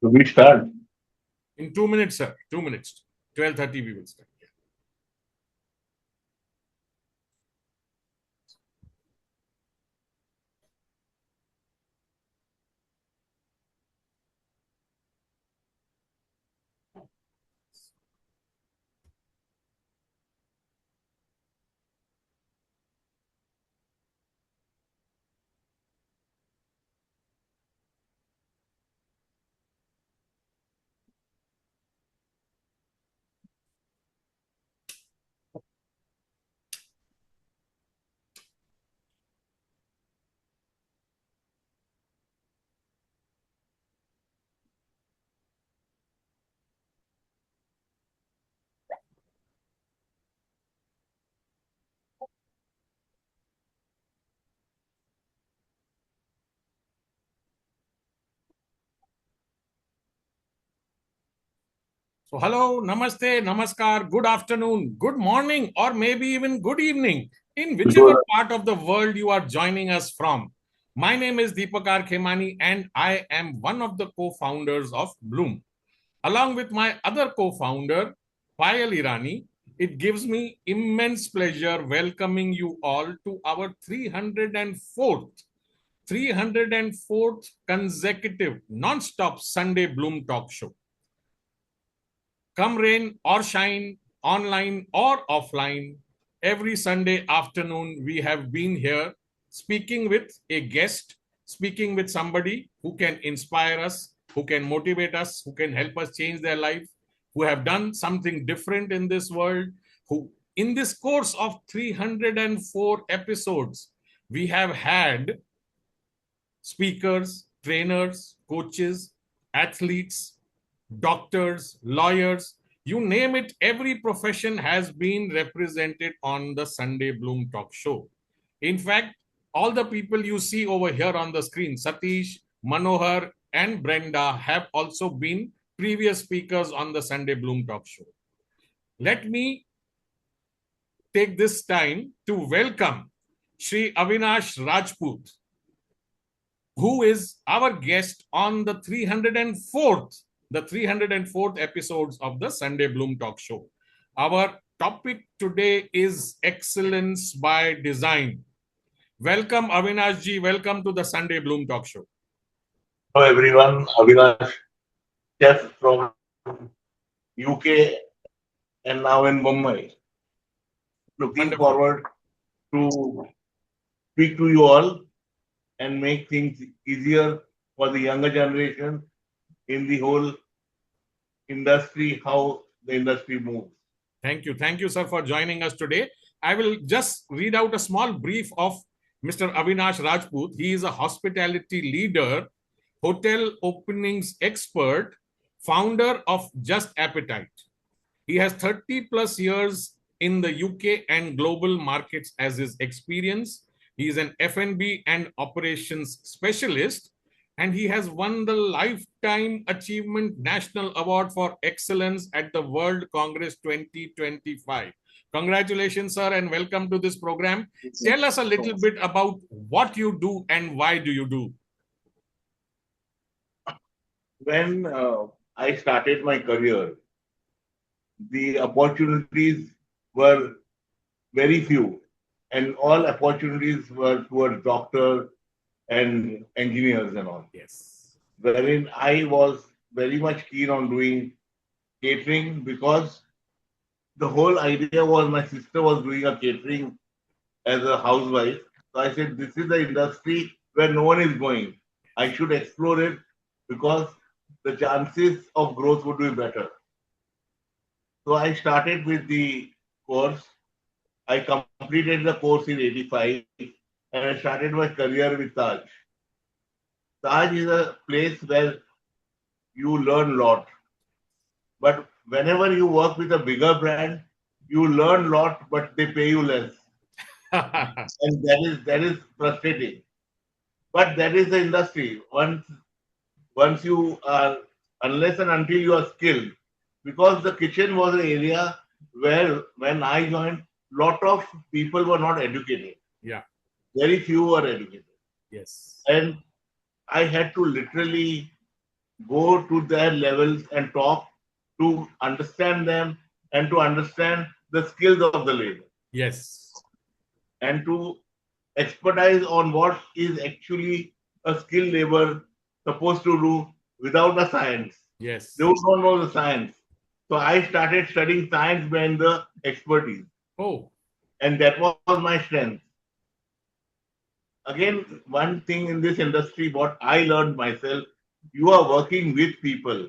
So we start. In 2 minutes, sir. 2 minutes. 12:30 we will start. So hello, namaste, namaskar, good afternoon, good morning, or maybe even good evening, in whichever part of the world you are joining us from. My name is Deepakar Khemani and I am one of the co-founders of Bloom. Along with my other co-founder, Payal Irani, it gives me immense pleasure welcoming you all to our 304th consecutive non-stop Sunday Bloom Talk Show. Come rain or shine, online or offline, every Sunday afternoon we have been here speaking with a guest, speaking with somebody who can inspire us, who can motivate us, who can help us change their life, who have done something different in this world, who in this course of 304 episodes, we have had speakers, trainers, coaches, athletes, doctors, lawyers, you name it, every profession has been represented on the Sunday Bloom Talk Show. In fact, all the people you see over here on the screen, Satish, Manohar, and Brenda, have also been previous speakers on the Sunday Bloom Talk Show. Let me take this time to welcome Shri Avinash Rajput, who is our guest on the 304th episodes of the Sunday Bloom Talk Show. Our topic today is excellence by design. Welcome, Avinash ji. Welcome to the Sunday Bloom Talk Show. Hello everyone, Avinash, chef from UK and now in Mumbai. Looking Wonderful. forward to speak to you all and make things easier for the younger generation in the whole industry, how the industry moves. Thank you. Thank you, sir, for joining us today. I will just read out a small brief of Mr. Avinash Rajput. He is a hospitality leader, hotel openings expert, founder of Just Appetite. He has 30 plus years in the UK and global markets as his experience. He is an F&B and operations specialist, and he has won the Lifetime Achievement National Award for Excellence at the World Congress 2025. Congratulations, sir, and welcome to this program. Tell us a little bit about what you do and why do you do. When I started my career, the opportunities were very few, and all opportunities were towards doctors and engineers and all. Yes. Wherein I was very much keen on doing catering because the whole idea was my sister was doing a catering as a housewife. So I said, this is the industry where no one is going. I should explore it because the chances of growth would be better. So I started with the course. I completed the course in 85 and I started my career with Taj. Taj is a place where you learn a lot. But whenever you work with a bigger brand, you learn a lot, but they pay you less. And that is frustrating. But that is the industry. Once you are, unless and until you are skilled, because the kitchen was an area where when I joined, lot of people were not educated. Yeah. Very few were educated. Yes. And I had to literally go to their levels and talk to understand them and to understand the skills of the labor Yes. and to expertise on what is actually a skilled labor supposed to do without the science. They Yes. don't know the science. So I started studying science behind the expertise. Oh. And that was my strength. Again, one thing in this industry, what I learned myself, you are working with people,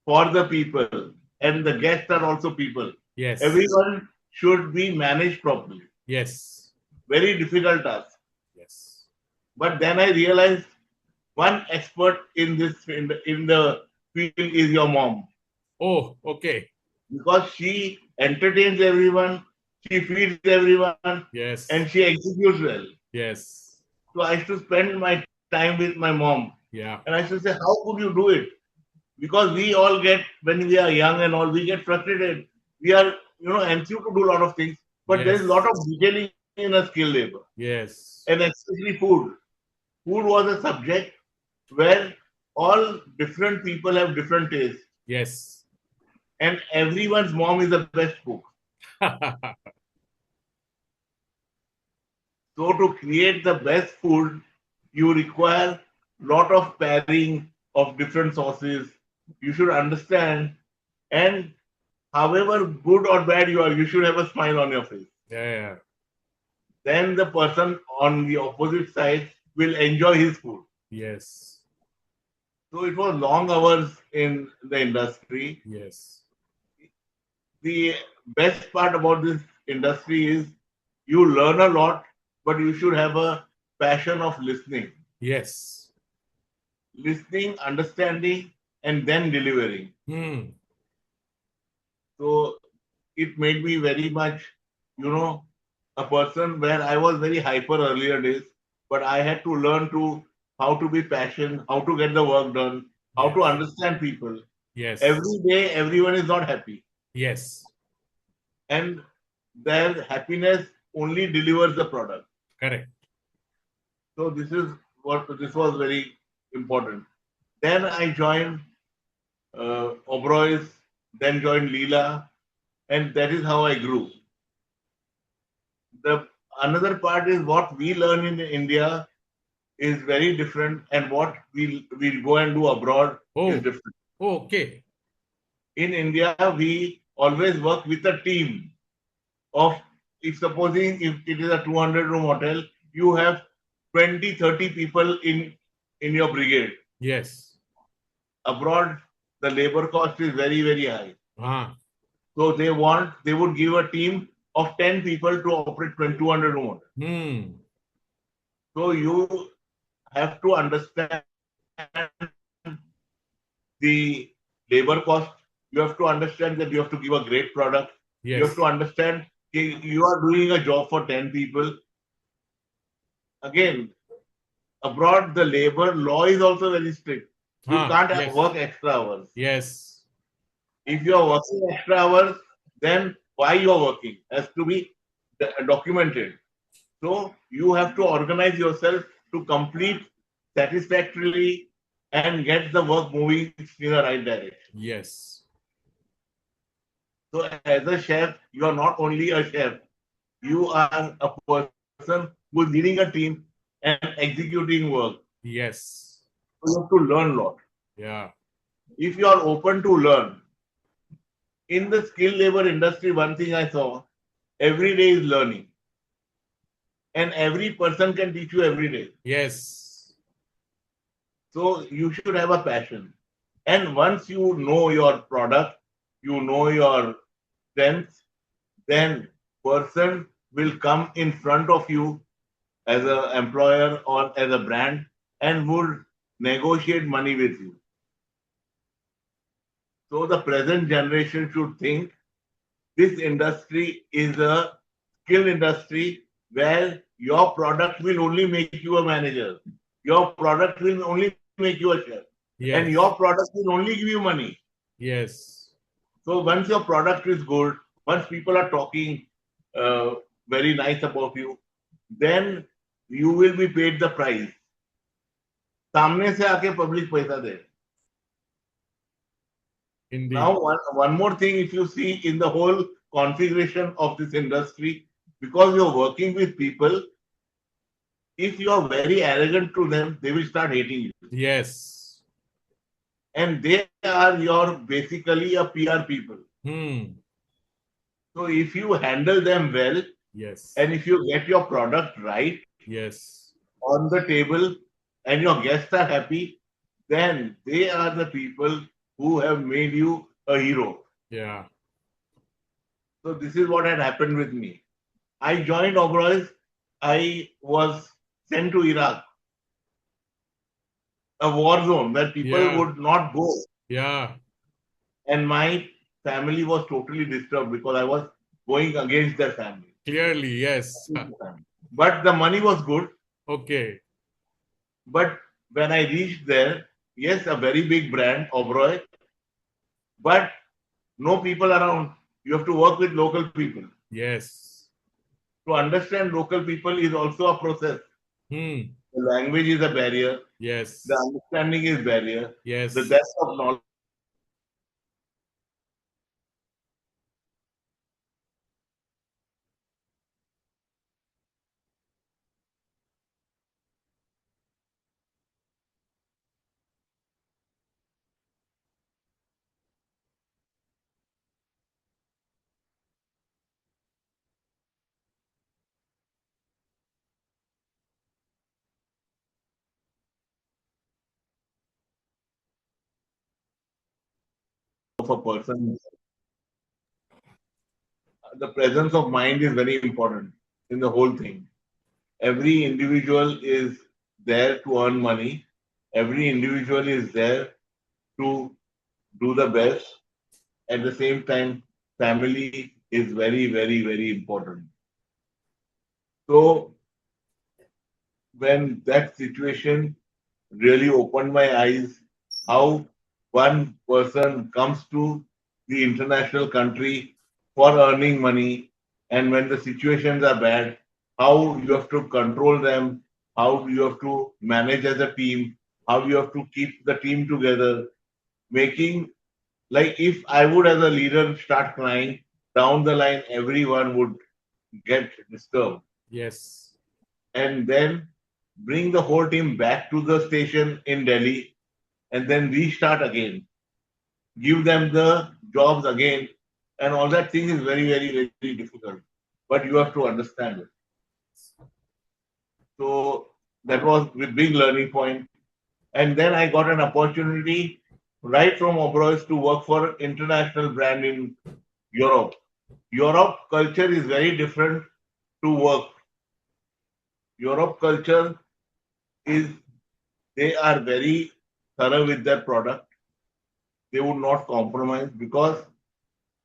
for the people, and the guests are also people. Yes. Everyone should be managed properly. Yes. Very difficult task. Yes. But then I realized one expert in the field is your mom, Oh, okay. because she entertains everyone, she feeds everyone, and Yes. she executes well. Yes. So I used to spend my time with my mom, Yeah. and I used to say, "How could you do it?" Because we all get, when we are young and all, we get frustrated. We are, enthused to do a lot of things, but there is a lot Yes. of detailing in a skilled labor, Yes. and especially food. Food was a subject where all different people have different tastes, Yes. and everyone's mom is the best cook. So to create the best food, you require lot of pairing of different sauces. You should understand, and however good or bad you are, you should have a smile on your face. Yeah. Then the person on the opposite side will enjoy his food. Yes. So it was long hours in the industry. Yes. The best part about this industry is you learn a lot, but you should have a passion of listening. Yes. Listening, understanding, and then delivering. Hmm. So it made me very much, a person where I was very hyper earlier days, but I had to learn to how to be passionate, how to get the work done, how to Yes. understand people. Yes. Every day, everyone is not happy, Yes. and their happiness only delivers the product. Correct. So this was very important. Then I joined Obroy's, then joined Leela, and that is how I grew. The another part is what we learn in India is very different, and what we'll go and do abroad is Oh. different. Okay. In India, we always work with a team of, if supposing if it is a 200 room hotel, you have 20, 30 people in your brigade. Yes. Abroad, the labor cost is very, very high. Ah. So they would give a team of 10 people to operate 200 room hotel. Hmm. So you have to understand the labor cost. You have to understand that you have to give a great product. You have Yes. to understand you are doing a job for 10 people. Again, abroad, the labor law is also very strict. You Ah. can't Yes. work extra hours. Yes. If you are working extra hours, then why you are working has to be documented. So you have to organize yourself to complete satisfactorily and get the work moving in the right direction. Yes. So as a chef, you are not only a chef, you are a person who is leading a team and executing work. Yes. So you have to learn a lot. Yeah. If you are open to learn, in the skilled labor industry, one thing I saw, every day is learning. And every person can teach you every day. Yes. So you should have a passion. And once you know your product, you know your strengths, then person will come in front of you as an employer or as a brand and would negotiate money with you. So the present generation should think this industry is a skill industry where your product will only make you a manager. Your product will only make you a chef. And your Yes. product will only give you money. Yes. So once your product is good, once people are talking uh, very nice about you, then you will be paid the price. सामने से आके public पैसा दे. Indeed. Now, one more thing, if you see in the whole configuration of this industry, because you're working with people, if you're very arrogant to them, they will start hating you. Yes. And they are your basically a PR people. Hmm. So if you handle them well, Yes. and if you get your product right Yes. on the table, and your guests are happy, then they are the people who have made you a hero. Yeah. So this is what had happened with me. I joined Oberoi's. I was sent to Iraq, a war zone where people Yeah. would not go. Yeah. And my family was totally disturbed because I was going against their family. Clearly, yes. But the money was good. Okay. But when I reached there, yes, a very big brand, Oberoi, but no people around. You have to work with local people. Yes. To understand local people is also a process. Hmm. The language is a barrier. The Yes. understanding is barrier. The Yes. depth of knowledge of a person, the presence of mind is very important in the whole thing. Every individual is there to earn money. Every individual is there to do the best. At the same time, family is very, very, very important. So when that situation really opened my eyes, how one person comes to the international country for earning money, and when the situations are bad, how you have to control them, how you have to manage as a team, how you have to keep the team together, making, like, if I would as a leader start crying, down the line everyone would get disturbed. Yes. And then bring the whole team back to the station in Delhi and then restart again. Give them the jobs again. And all that thing is very, very, very difficult. But you have to understand it. So that was a big learning point. And then I got an opportunity right from Oberoi's to work for international brand in Europe. Europe culture is very different to work. Europe culture is, they are very thorough with their product. They would not compromise because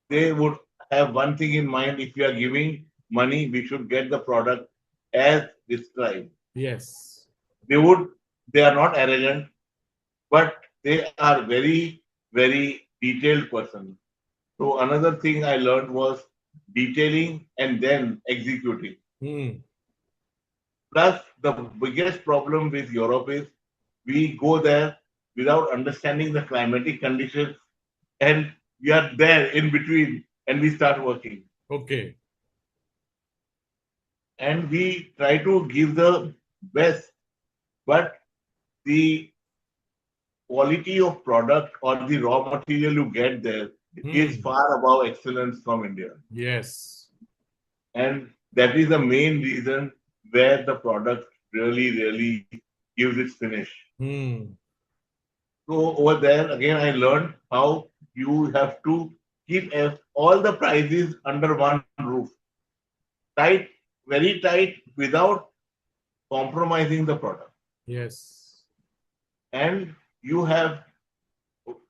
they would have one thing in mind: if we are giving money, we should get the product as described. Yes. They would, they are not arrogant, but they are very, very detailed person. So another thing I learned was detailing and then executing. Hmm. Plus, the biggest problem with Europe is we go there without understanding the climatic conditions, and we are there in between and we start working. Okay. And we try to give the best, but the quality of product or the raw material you get there is far above excellence from India. Yes. And that is the main reason where the product really gives its finish. Hmm. So over there, again, I learned how you have to keep all the prices under one roof. Tight, very tight, without compromising the product. Yes. And you have,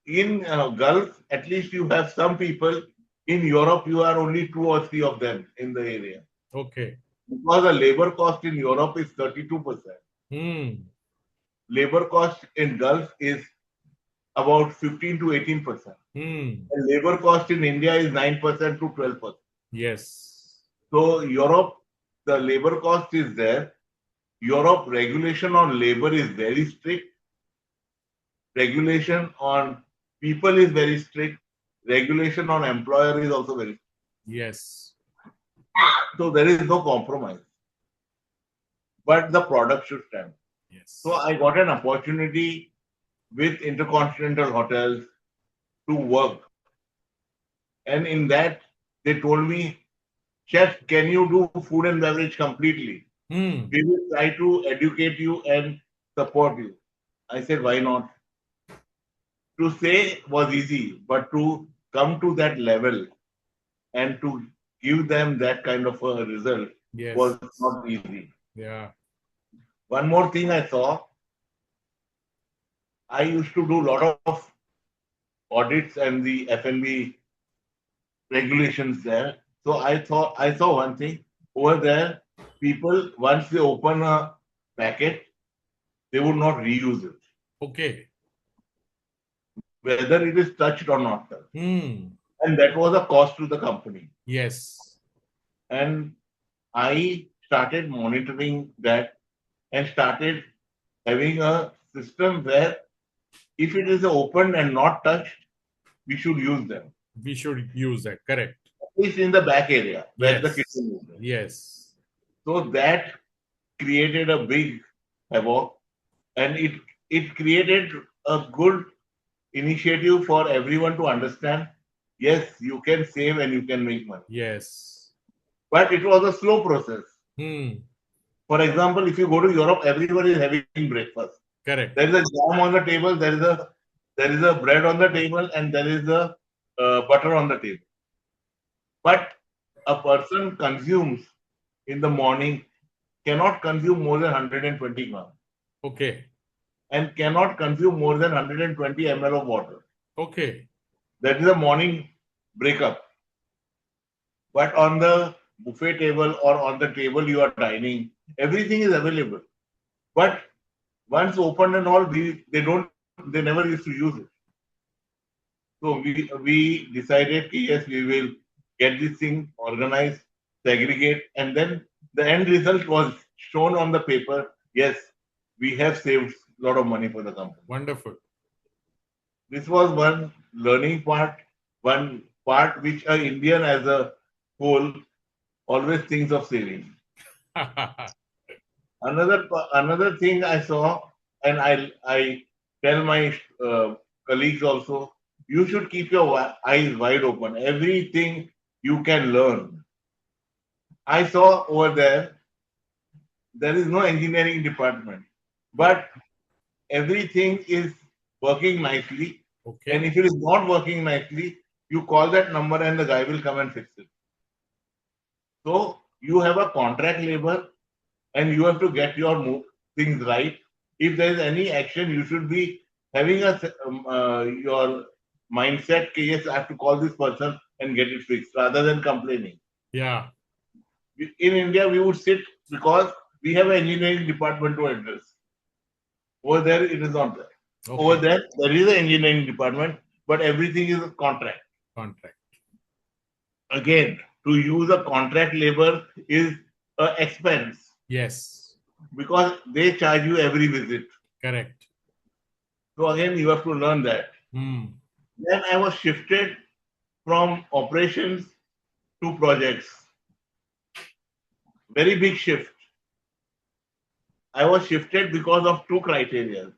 in Gulf, at least you have some people. In Europe, you are only two or three of them in the area. Okay. Because the labor cost in Europe is 32%. Hmm. Labor cost in Gulf is about 15 to 18%. Hmm. And labor cost in India is 9% to 12%. Yes. So Europe, the labor cost is there. Europe regulation on labor is very strict. Regulation on people is very strict. Regulation on employer is also very strict. Yes. So there is no compromise. But the product should stand. So Yes. I got an opportunity with Intercontinental Hotels to work. And in that, they told me, Chef, can you do food and beverage completely? Hmm. We will try to educate you and support you. I said, why not? To say was easy, but to come to that level and to give them that kind of a result Yes. was not easy. Yeah. One more thing I saw, I used to do a lot of audits and the F&B regulations there. So I saw one thing over there. People, once they open a packet, they would not reuse it, Okay. whether it is touched or not touched. Hmm. And that was a cost to the company. Yes. And I started monitoring that and started having a system where if it is opened and not touched, we should use them. We should use that. Correct. At least in the back area where the Yes. kitchen is there. Yes. So that created a big havoc, and it created a good initiative for everyone to understand. Yes, you can save and you can make money, Yes. but it was a slow process. Hmm. For example, if you go to Europe, everybody is having breakfast. There Correct. is a jam on the table, there is a bread on the table, and there is a butter on the table. But a person consumes in the morning cannot consume more than 120 grams Okay. and cannot consume more than 120 ml of water. Okay. That is a morning breakup. But on the buffet table or on the table you are dining, everything is available. But once opened and all, they never used to use it. So we decided, yes, we will get this thing organized, segregate, and then the end result was shown on the paper. Yes, we have saved a lot of money for the company. Wonderful. This was one learning part, one part which an Indian as a whole always thinks of saving. Another thing I saw, and I tell my colleagues also, you should keep your eyes wide open. Everything you can learn. I saw over there is no engineering department, but everything is working nicely. And Okay. if it is not working nicely, you call that number and the guy will come and fix it. So you have a contract labor and you have to get your things right. If there is any action, you should be having your mindset. Okay, yes, I have to call this person and get it fixed rather than complaining. Yeah. In India, we would sit because we have an engineering department to address. Over there, it is not there. Over Okay. there is an engineering department, but everything is a contract. Contract. Again, to use a contract labor is an expense Yes. because they charge you every visit. Correct. So again, you have to learn that. Hmm. Then I was shifted from operations to projects. Very big shift. I was shifted because of two criteria.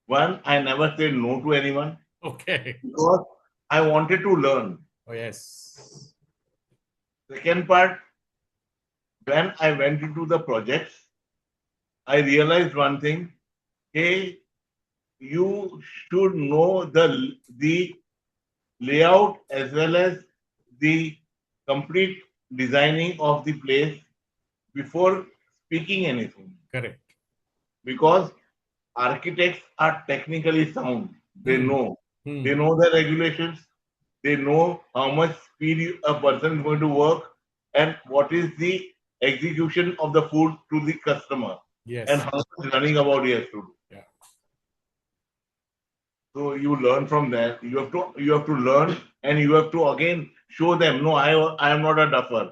One, I never said no to anyone Okay. because I wanted to learn. Oh, yes. Second part, when I went into the projects, I realized one thing. Hey, you should know the layout as well as the complete designing of the place before speaking anything, Correct. because architects are technically sound. They Hmm. know. They Hmm. know the regulations. They know how much speed a person is going to work and what is the execution of the food to the customer and Yes. how much running about he has to do. Yeah. So you learn from that. You have to learn, and you have to again show them. No, I am not a duffer.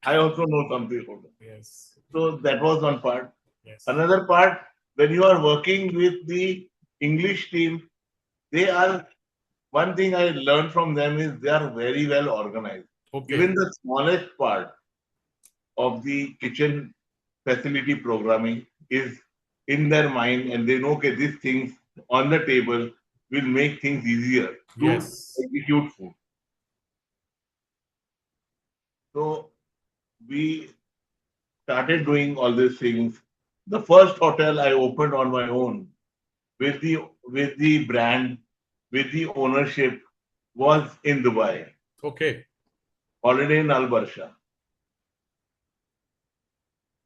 I also know something about it. Yes. So that was one part. Yes. Another part, when you are working with the English team, they are, one thing I learned from them is they are very well organized. Okay. Even the smallest part of the kitchen facility programming is in their mind, and they know, okay, these things on the table will make things easier to Yes. execute food. So we started doing all these things. The first hotel I opened on my own with the brand, with the ownership, was in Dubai, Okay. Holiday in Al Barsha.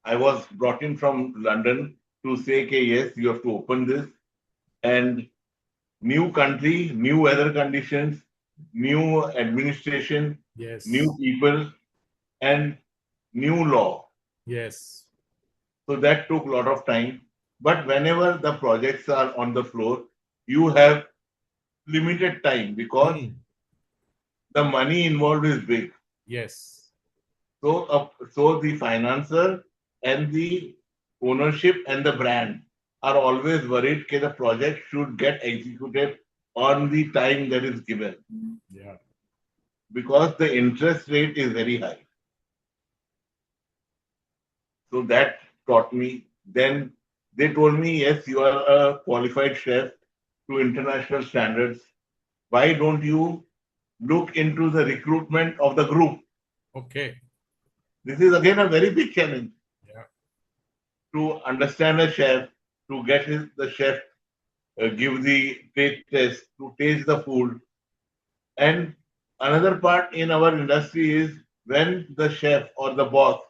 I was brought in from London to say, okay, yes, you have to open this. And new country, new weather conditions, new administration, new Yes. people, and new law. Yes. So that took a lot of time. But whenever the projects are on the floor, you have limited time because Hmm. the money involved is big. Yes. So the financer and the ownership and the brand are always worried that the project should get executed on the time that is given, Yeah. because the interest rate is very high. So that taught me. Then they told me, yes, you are a qualified chef to international standards. Why don't you look into the recruitment of the group? Okay. This is again a very big challenge Yeah. to understand a chef, to get the chef give the taste test, to taste the food. And another part in our industry is when the chef or the boss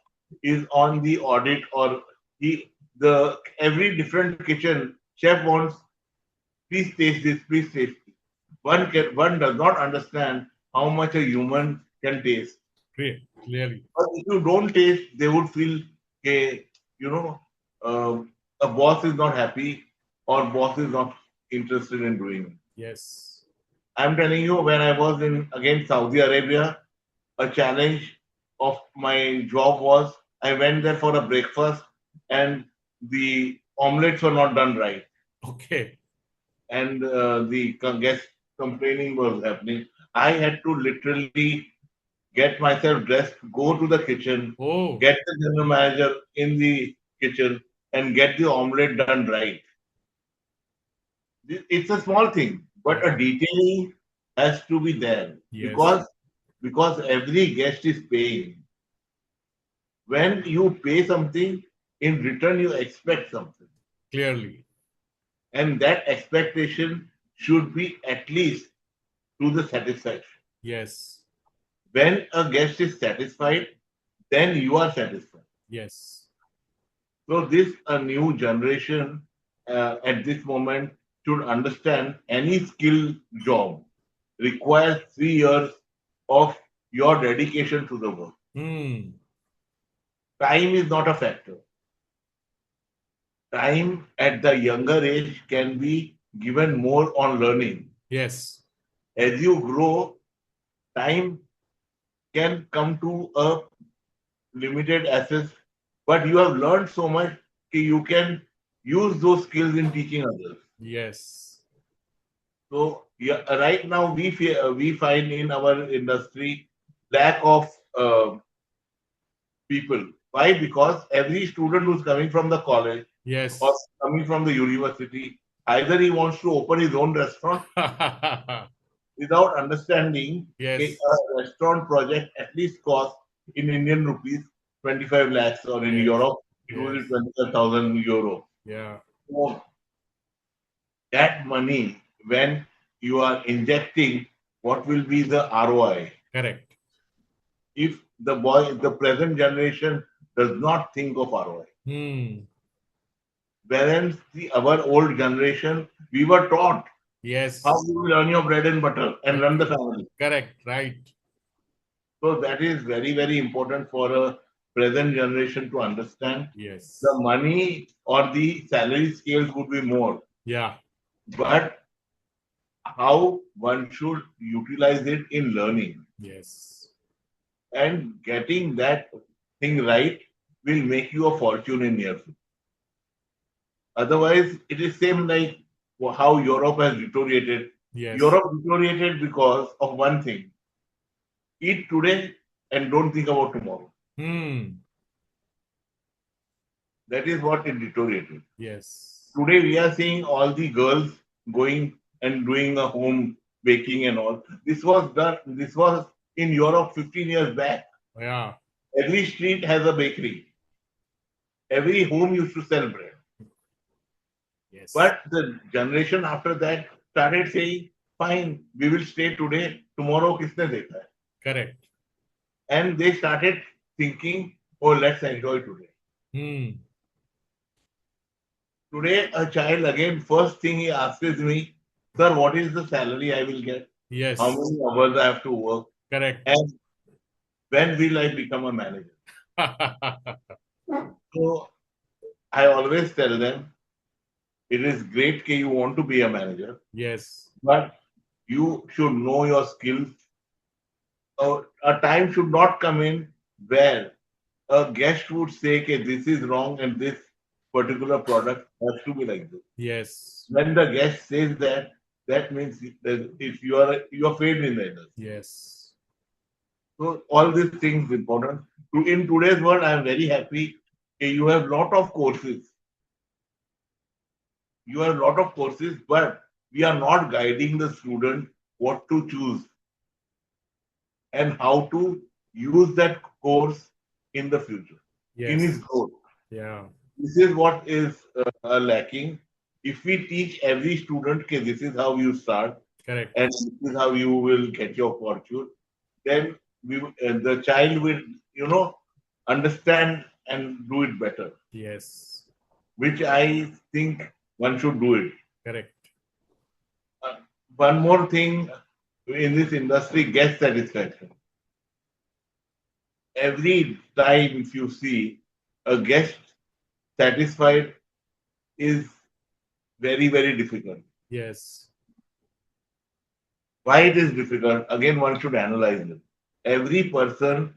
is on the audit, or the every different kitchen chef wants, please taste this, please taste this. One does not understand how much a human can taste. Great. Clearly. But if you don't taste, they would feel, okay, you know, a boss is not happy or boss is not interested in doing it. Yes. I'm telling you, when I was in again Saudi Arabia, a challenge of my job was I went there for a breakfast and the omelets were not done right, Okay. and the guest complaining was happening. I had to literally get myself dressed, go to the kitchen, Oh, get the general manager in the kitchen, and get the omelette done right. It's a small thing, but a yeah. detailing has to be there, Yes. because every guest is paying. When you pay something, in return you expect something, Clearly. and that expectation should be at least to the satisfaction. Yes. When a guest is satisfied, then you are satisfied. Yes. So this a new generation at this moment should understand any skill job requires 3 years of your dedication to the work. Hmm. Time is not a factor. Time at the younger age can be given more on learning. Yes. As you grow, time can come to a limited access, but you have learned so much that you can use those skills in teaching others. Yes. So yeah, right now we find in our industry lack of uh, people. Why? Because every student who's coming from the college or Yes. coming from the university, either he wants to open his own restaurant without understanding Yes. a restaurant project at least costs in Indian rupees 25 lakhs, or in Yes. Europe it will Yes. be 25,000 euro. Yeah. So that money, when you are injecting, what will be the ROI? Correct. If the present generation does not think of ROI, Hmm. whereas our old generation, we were taught how Yes. you will earn your bread and butter and run the Okay. family. Correct. Right. So that is very, very important for a present generation to understand. The Yes. money or the salary scales would be more, Yeah. but how one should utilize it in learning Yes. and getting that thing right will make you a fortune in near future. Otherwise, it is same like how Europe has deteriorated. Yes. Europe deteriorated because of one thing: eat today and don't think about tomorrow. Hmm. That is what it deteriorated. Yes. Today we are seeing all the girls going and doing a home baking and all. This was done. This was in Europe 15 years back. Yeah. Every street has a bakery. Every home used to sell bread. Yes. But the generation after that started saying, "Fine, we will stay today. Tomorrow, किसने देखा है?" Correct. And they started thinking, "Oh, let's enjoy today." Hmm. Today, a child again, first thing he asks me, "Sir, what is the salary I will get? How Yes. many hours I have to work? Correct. And when will I become a manager?" So I always tell them, it is great that you want to be a manager, Yes. but you should know your skills. A time should not come in where a guest would say, okay, this is wrong and this particular product has to be like this. Yes. When the guest says that, that means that if you are failed in the industry. Yes. So all these things important. In today's world, I am very happy. You have lot of courses. You have lot of courses, but we are not guiding the student what to choose and how to use that course in the future, in his Yes. growth. Yeah. This is what is lacking. If we teach every student, okay, this is how you start Correct. and this is how you will get your fortune, then the child will, understand and do it better, Yes. which I think one should do it. Correct. Uh, One more thing in this industry, guest satisfaction. Every time if you see a guest satisfied is very, very difficult. Yes. Why it is difficult? Again, one should analyze it. Every person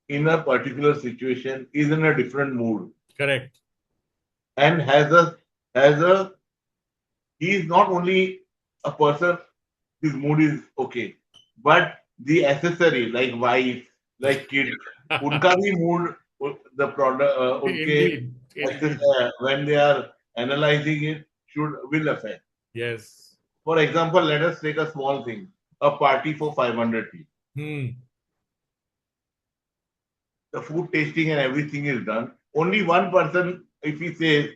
in a particular situation is in a different mood Correct. and has a he is not only a person his mood is okay, but the accessory like wife, like kids, उनका भी mood the product okay Indeed. Indeed. when they are analyzing it should will affect. Yes. For example, let us take a small thing, a party for 500 people. Hmm. The food tasting and everything is done. Only one person, if he says,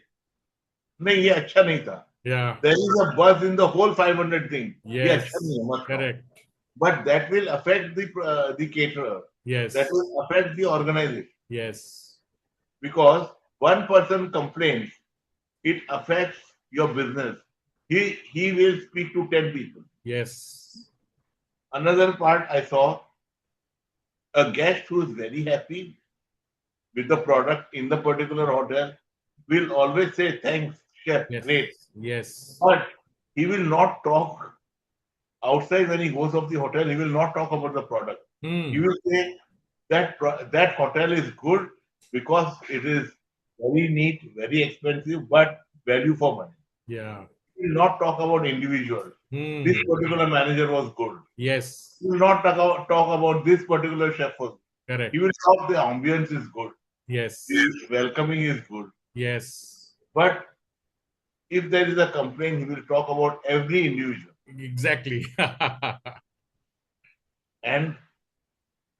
नहीं ये अच्छा नहीं था, Yeah. there is a buzz in the whole 500 thing. ये अच्छा नहीं Yes. है, मत खाओ. Correct. But that will affect the caterer. That Yes. will affect the organization Yes. because one person complains, it affects your business. He will speak to 10 people. Yes. Another part I saw, a guest who is very happy with the product in the particular hotel will always say thanks, chef, Yes. great. Yes. But he will not talk outside when he goes of the hotel. He will not talk about the product. He Hmm. will say that hotel is good because it is very neat, very expensive, but value for money. Yeah. He will not talk about individual. This Hmm. particular manager was good. Yes. He will not talk about this particular chef was good. He Correct. will talk the ambience is good. Yes. His welcoming is good. Yes. But if there is a complaint, he will talk about every individual. Exactly. And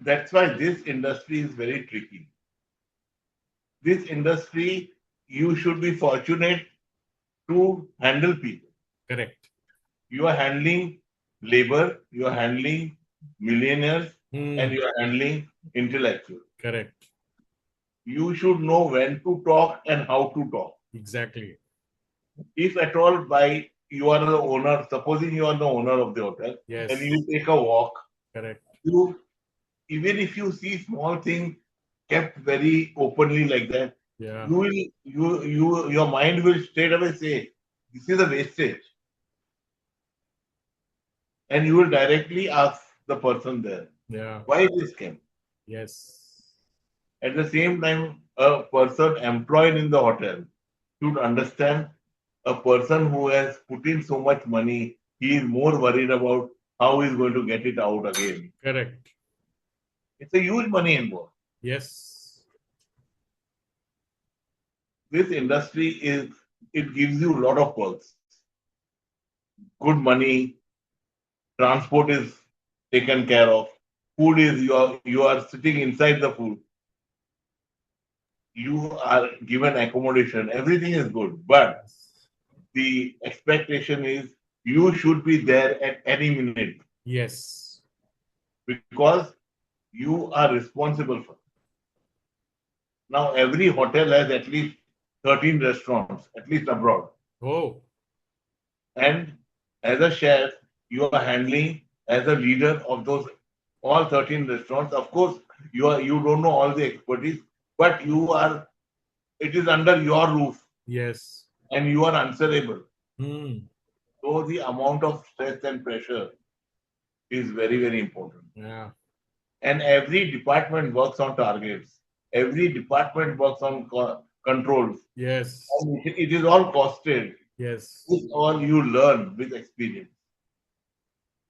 that's why this industry is very tricky. This industry, you should be fortunate to handle people. Correct. You are handling labor, you are handling millionaires, and Hmm. you are handling intellectuals. Correct. You should know when to talk and how to talk. Exactly. If at all by you are the owner, supposing you are the owner of the hotel and Yes. you take a walk, Correct. you even if you see small things kept very openly like that, Yeah. your mind will straight away say, this is a wastage. And you will directly ask the person there, Yeah. why this came? Yes. At the same time, a person employed in the hotel should understand a person who has put in so much money, he is more worried about how he's going to get it out again. Correct. It's a huge money involved. Yes. This industry it gives you a lot of perks. Good money, transport is taken care of, food is you are sitting inside the food, you are given accommodation, everything is good. But Yes. the expectation is you should be there at any minute Yes. because you are responsible for. Now, every hotel has at least 13 restaurants, at least abroad. Oh. And as a chef, you are handling as a leader of those all 13 restaurants. Of course, you don't know all the expertise, but it is under your roof Yes. and you are answerable. Hmm. So the amount of stress and pressure is very, very important. Yeah. And every department works on targets. Every department works on controls. Yes. And it is all costed. Yes. This all you learn with experience.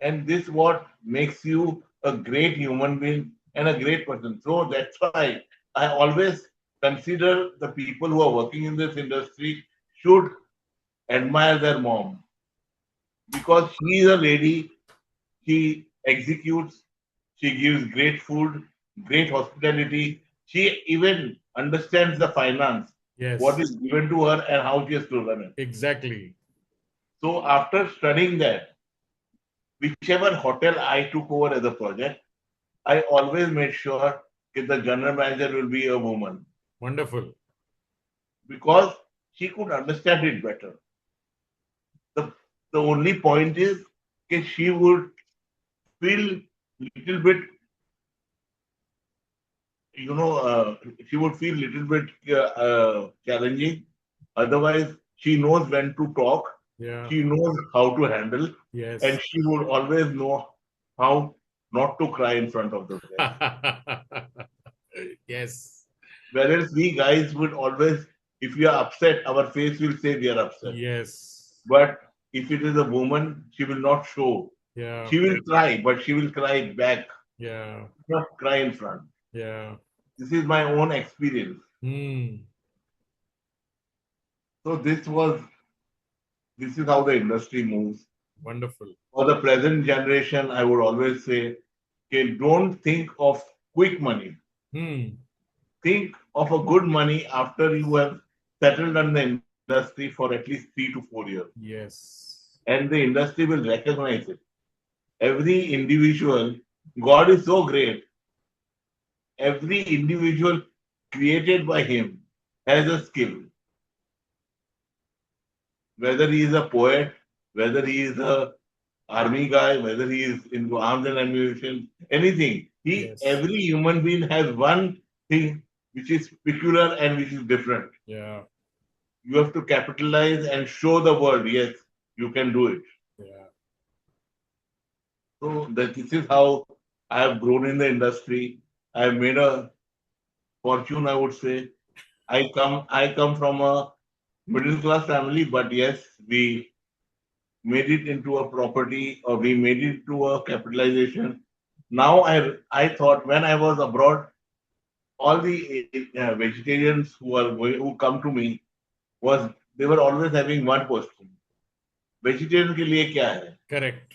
And this what makes you a great human being and a great person. So that's why I always consider the people who are working in this industry should admire their mom because she is a lady. She executes, she gives great food, great hospitality. She even understands the finance, what Yes. is given to her and how she has to run it. Exactly. So after studying that, whichever hotel I took over as a project, I always made sure that the general manager will be a woman Wonderful. because she could understand it better. The, the only point is that she would feel little bit she would feel little bit challenging. Otherwise, she knows when to talk, Yeah. she knows how to handle, and Yes. she would always know how not to cry in front of the guests. Yes. Whereas we guys would always, if we are upset, our face will say we are upset. Yes. But if it is a woman, she will not show. Yeah. She will cry, but she will cry back, Yeah. not cry in front. Yeah. This is my own experience. Hmm. So this is how the industry moves. Wonderful. For the present generation, I would always say, okay, don't think of quick money. Hmm. Think of a good money after you have settled on the industry for at least 3 to 4 years. Yes. And the industry will recognize it. Every individual, God is so great, every individual created by Him has a skill. Whether he is a poet, whether he is a army guy, whether he is into arms and ammunition, anything. Yes. Every human being has one thing which is peculiar and which is different. Yeah. You have to capitalize and show the world, yes, you can do it. Yeah. So this is how I have grown in the industry. I have made a fortune, I would say. I come from a middle class family, but yes, we made it into a property or we made it to a capitalization. Now I thought when I was abroad, all the vegetarians who come to me was they were always having one question: vegetarian के लिए क्या है? Correct.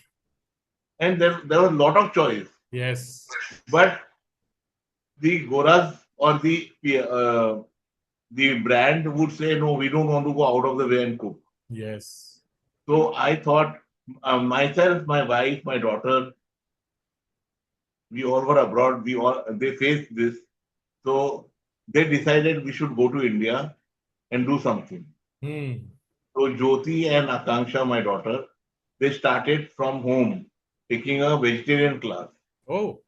And there was a lot of choice. Yes. But the Goras or the brand would say, no, we don't want to go out of the way and cook. Yes. So I thought, myself, my wife, my daughter, we all were abroad. They faced this. So they decided we should go to India and do something. Hmm. So Jyoti and Akanksha, my daughter, they started from home, taking a vegetarian class. Oh,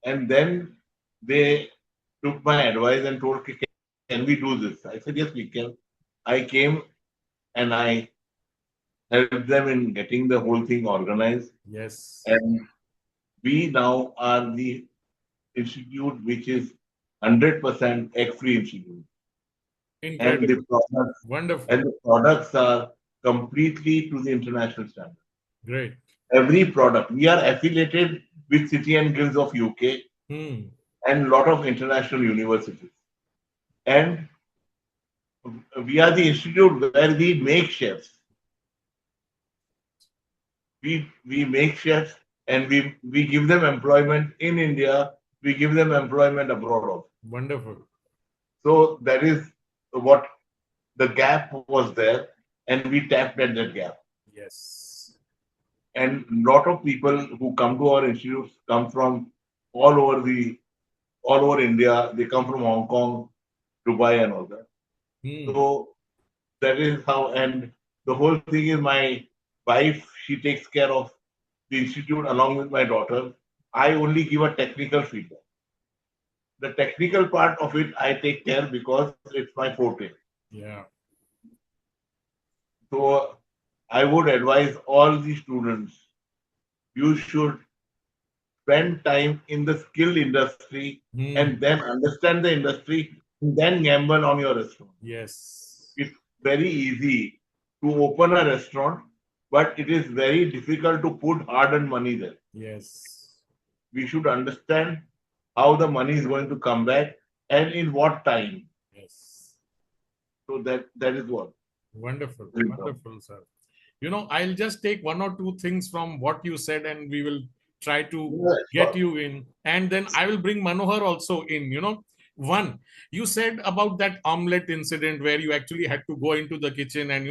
And then they took my advice and told, can we do this? I said, yes, we can. I came and I helped them in getting the whole thing organized. yes. And we now are the institute which is 100% egg-free institute. And Incredible. and Wonderful. the products are completely to the international standard. Great. Every product. We are affiliated with City and Guilds of UK Hmm. and a lot of international universities. And we are the institute where we make chefs. We make chefs and we give them employment in India. We give them employment abroad also. Wonderful. So that is what the gap was there, and we tapped at that gap. Yes. And a lot of people who come to our institutes come from all over all over India. They come from Hong Kong, Dubai, and all that. Hmm. So that is how. And the whole thing is my wife. She takes care of the institute along with my daughter. I only give a technical feedback. The technical part of it I take care because it's my forte. Yeah. So I would advise all the students, you should spend time in the skilled industry Hmm. and then understand the industry and then gamble on your restaurant. Yes. It's very easy to open a restaurant, but it is very difficult to put hard-earned money there. Yes. We should understand how the money is going to come back and in what time. Yes. So that is what Wonderful. is important. Wonderful, sir. I'll just take one or two things from what you said and we will try to Yes, get you in. And then I will bring Manohar also in. One, you said about that omelette incident where you actually had to go into the kitchen and,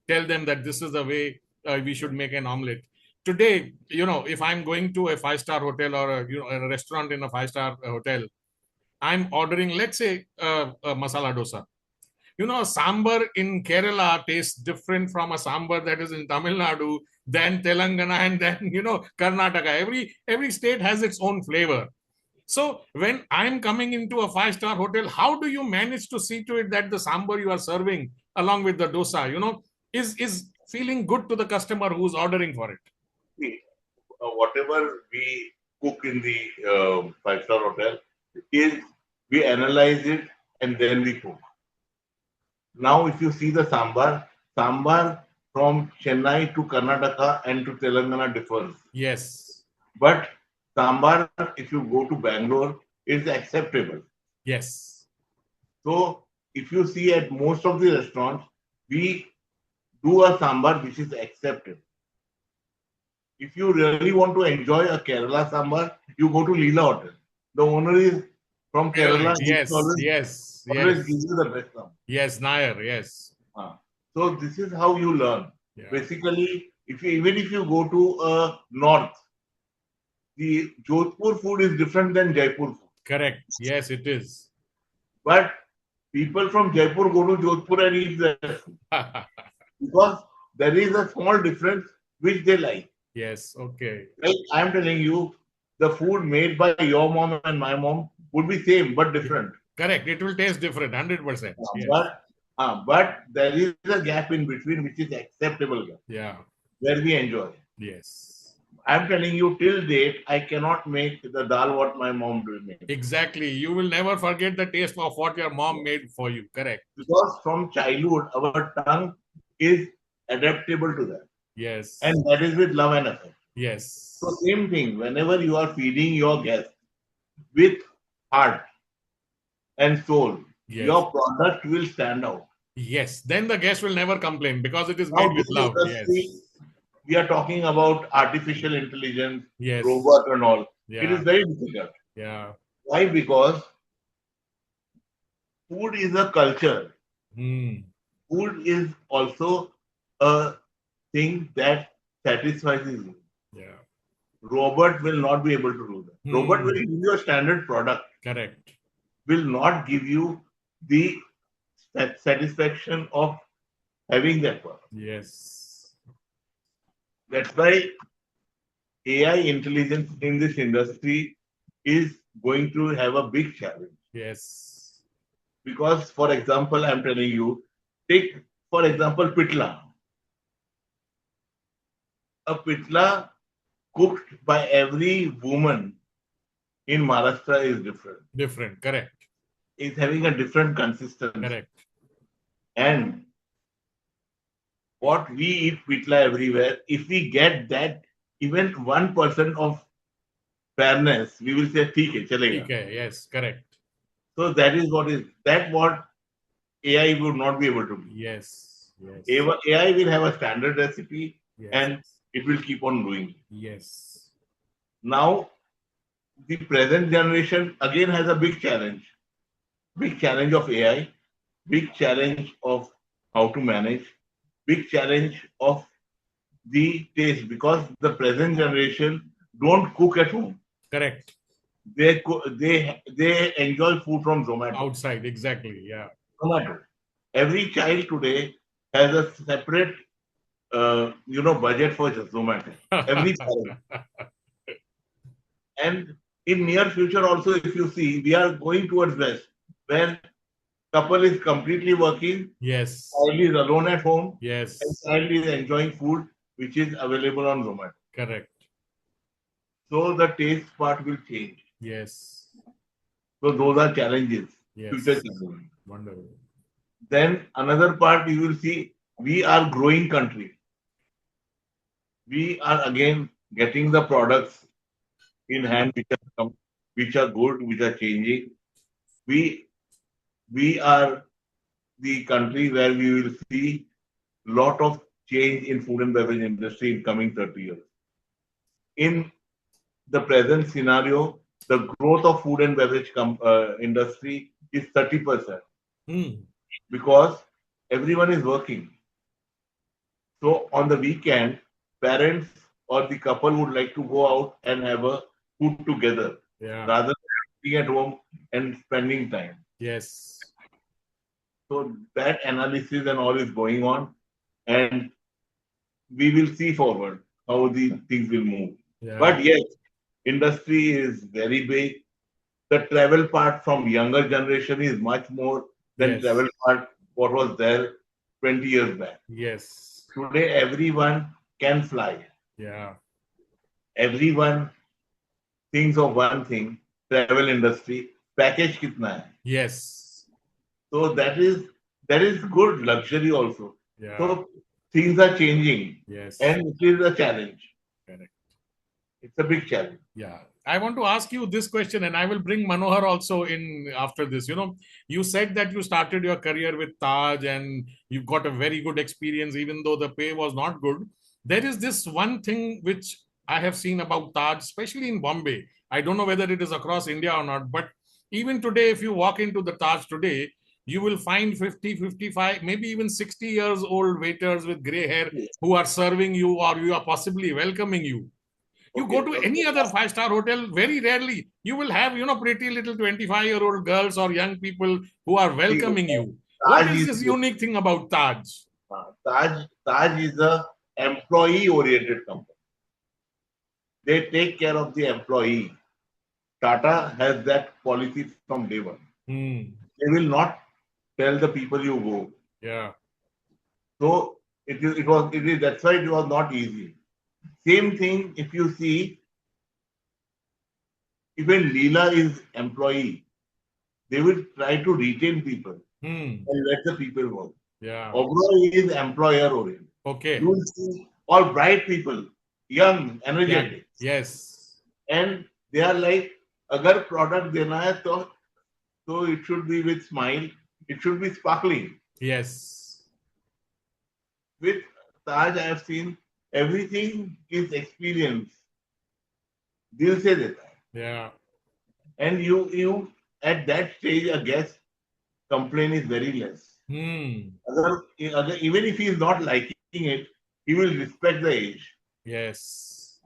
tell them that this is the way we should make an omelette. Today, if I'm going to a five-star hotel or a restaurant in a five-star hotel, I'm ordering, let's say, a masala dosa. Sambar in Kerala tastes different from a sambar that is in Tamil Nadu, then Telangana, and then Karnataka. Every state has its own flavor. So when I'm coming into a five-star hotel, how do you manage to see to it that the sambar you are serving along with the dosa, is feeling good to the customer who's ordering for it? See, whatever we cook in the five-star hotel is we analyze it and then we cook. Now, if you see the sambar from Chennai to Karnataka and to Telangana differs. Yes. But sambar, if you go to Bangalore, is acceptable. Yes. So, if you see at most of the restaurants, we do a sambar which is acceptable. If you really want to enjoy a Kerala sambar, you go to Leela Hotel. The owner is from Kerala. Kerala. He Yes. Yes. always Yes. gives you the best sambar. Yes. Nair. Yes. So this is how you learn. Yeah. Basically, even if you go to north, the Jodhpur food is different than Jaipur food. Correct. Yes, it is. But people from Jaipur go to Jodhpur and eat that food because there is a small difference which they like. Yes. Okay. Like I am telling you, the food made by your mom and my mom would be same but different. Correct. It will taste different. 100%. Yes. But there is a gap in between which is acceptable gap Yeah. where we enjoy. Yes. I'm telling you, till date, I cannot make the dal what my mom did make. Exactly. You will never forget the taste of what your mom made for you. Correct. Because from childhood, our tongue is adaptable to that. Yes. And that is with love and affection. Yes. So same thing, whenever you are feeding your guest with heart and soul, Yes. your product will stand out. Yes. Then the guest will never complain because it is Now made with this love. industry, Yes. we are talking about artificial intelligence, Yes. robot and all. It is Yeah. very difficult. Yeah. Why? Because food is a culture. Hmm. Food is also a thing that satisfies you. Yeah. Robot will not be able to do that. Robot will Hmm. give you a standard product, Correct. will not give you the satisfaction of having that product. Yes. That's why AI intelligence in this industry is going to have a big challenge. Yes. Because, for example, I'm telling you, take, for example, pitla. A pitla cooked by every woman in Maharashtra is different. Different. Correct. It's having a different consistency. Correct. And what we eat pitla everywhere, if we get that even 1% of fairness, we will say, ठीक है, चलेगा. Okay. Yes. Correct. So that is what AI would not be able to do. Yes. Yes. AI will have a standard recipe Yes. and it will keep on doing it. Yes. Now, the present generation again has a big challenge of AI, big challenge of how to manage, big challenge of the taste because the present generation don't cook at home. Correct. They enjoy food from Zomato. Outside. Exactly. Yeah. Zomato. Every child today has a separate budget for Zomato. Every child. And in near future also, if you see, we are going towards West, where couple is completely working, Yes. child is alone at home, and Yes. child is enjoying food which is available on Zomato. Correct. So the taste part will change. Yes. So those are challenges, future Yes. challenges. Wonderful. Then another part you will see, we are growing country. We are again getting the products in hand which are good, which are changing. We we are the country where we will see lot of change in food and beverage industry in coming 30 years. In the present scenario, the growth of food and beverage industry is 30% Hmm. because everyone is working. So on the weekend, parents or the couple would like to go out and have a food together Yeah. rather than sitting at home and spending time. Yes. So that analysis and all is going on, and we will see forward how these things will move. Yeah. But yes, industry is very big. The travel part from younger generation is much more than Yes. travel part what was there 20 years back. Yes. Today everyone can fly. Yeah. Everyone thinks of one thing, travel industry, package kitna hai. Yes. So that is good luxury also. Yeah. So things are changing Yes. and it is a challenge. Correct. It's a big challenge. Yeah. I want to ask you this question, and I will bring Manohar also in after this. You said that you started your career with Taj and you got a very good experience, even though the pay was not good. There is this one thing which I have seen about Taj, especially in Bombay. I don't know whether it is across India or not, but even today, if you walk into the Taj today, you will find 50, 55, maybe even 60 years old waiters with gray hair Yes. who are serving you or you are possibly welcoming you. You go Okay. to any other five-star hotel, very rarely you will have, pretty little 25-year-old girls or young people who are See, welcoming you. What Taj is is this unique thing about Taj? Taj is a employee oriented company. They take care of the employee. Tata has that policy from day one. Hmm. They will not tell the people you go. Yeah. So it is that's why it was not easy. Same thing if you see even Leela is employee, they will try to retain people Hmm. and let the people work. Yeah. Oberoi is employer oriented. You Okay. will see all bright people, young, Young. energetic, Yes. and they are like, अगर product देना है तो it should be with smile, it should be sparkling. Yes. With Taj, I have seen everything is experience. दिल से देता है. Yeah. And you at that stage a guest complaint is very less. Hmm. Even if he is not liking it, he will respect the age. Yes.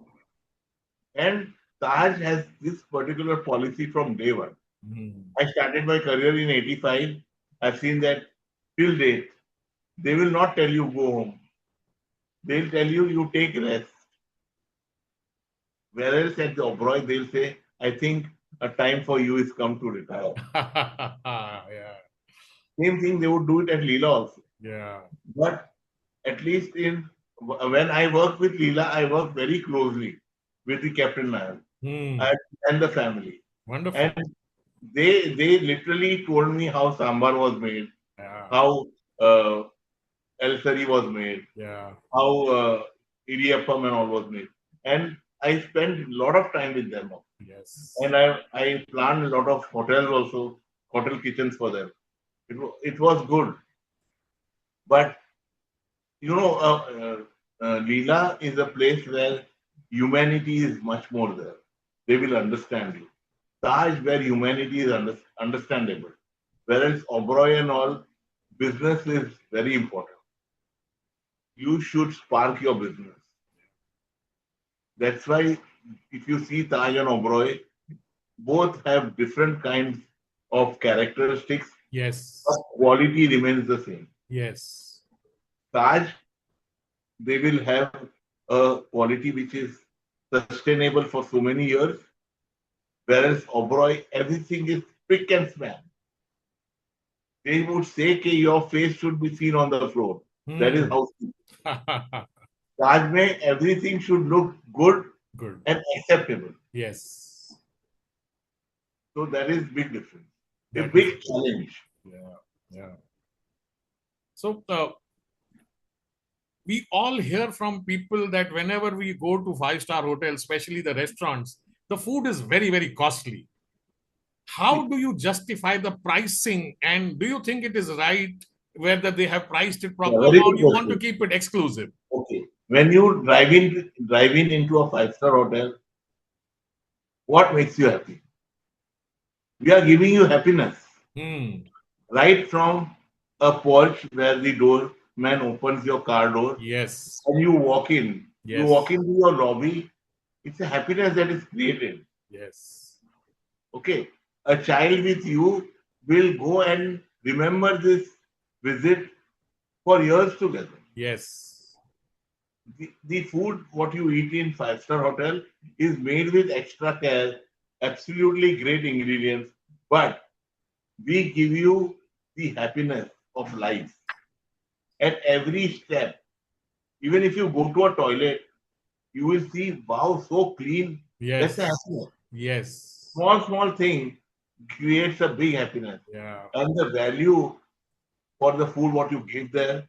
And Taj has this particular policy from day one. Hmm. I started my career in 85. I've seen that till date. They will not tell you go home. They'll tell you you take rest. Whereas at the Oberoi, they'll say, I think a time for you is come to retire. Yeah. Same thing, they would do it at Leela also. Yeah. But at least when I work with Leela, I work very closely with the Captain Nair Hmm. and the family. Wonderful. And they literally told me how sambar was made, Yeah. how uh, elsari was made, Yeah. how idiyappam and all was made. And I spent a lot of time with them. Yes. And I planned a lot of hotels also, hotel kitchens for them. It was good. But Leela is a place where humanity is much more there. They will understand you. Taj, where humanity is understandable. Whereas Oberoi and all, business is very important. You should spark your business. That's why if you see Taj and Oberoi, both have different kinds of characteristics, but Yes. quality remains the same. Yes. Taj, they will have a quality which is sustainable for so many years, whereas Oberoi, everything is pick and smash. They would say that your face should be seen on the floor. That is Hmm. how Taj mein everything should look good Good. and acceptable. Yes. So that is big difference. A That is. big challenge. Yeah. Yeah. So we all hear from people that whenever we go to five-star hotels, especially the restaurants, the food is very, very costly. How See, do you justify the pricing? And do you think it is right whether they have priced it yeah, proper very or good you want to question. keep it exclusive? Okay. When you drive in into a five-star hotel, what makes you happy? We are giving you happiness. Hmm. Right from a porch where the doorman opens your car door Yes. and you walk in. You walk Yes. into your lobby, it's a happiness that is created. Yes. Okay. A child with you will go and remember this visit for years together. Yes. The food, what you eat in five-star hotel, is made with extra care, absolutely great ingredients, but we give you the happiness of life at every step. Even if you go to a toilet, you will see, wow, so clean. That's a Yes. happiness. Yes. Small, small thing creates a big happiness. Yeah. And the value for the food, what you give there,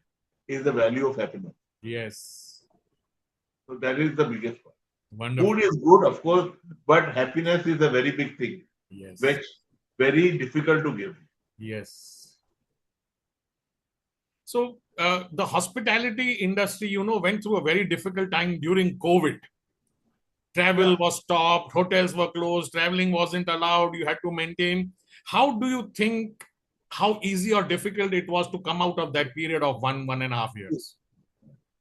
is the value of happiness. Yes. So that is the biggest one. Food Wonderful. is good, of course, but happiness is a very big thing, Yes. which very difficult to give. Yes. So the hospitality industry, went through a very difficult time during COVID. Travel Yeah. was stopped, hotels were closed, traveling wasn't allowed, you had to maintain. How do you think how easy or difficult it was to come out of that period of 1.5 years?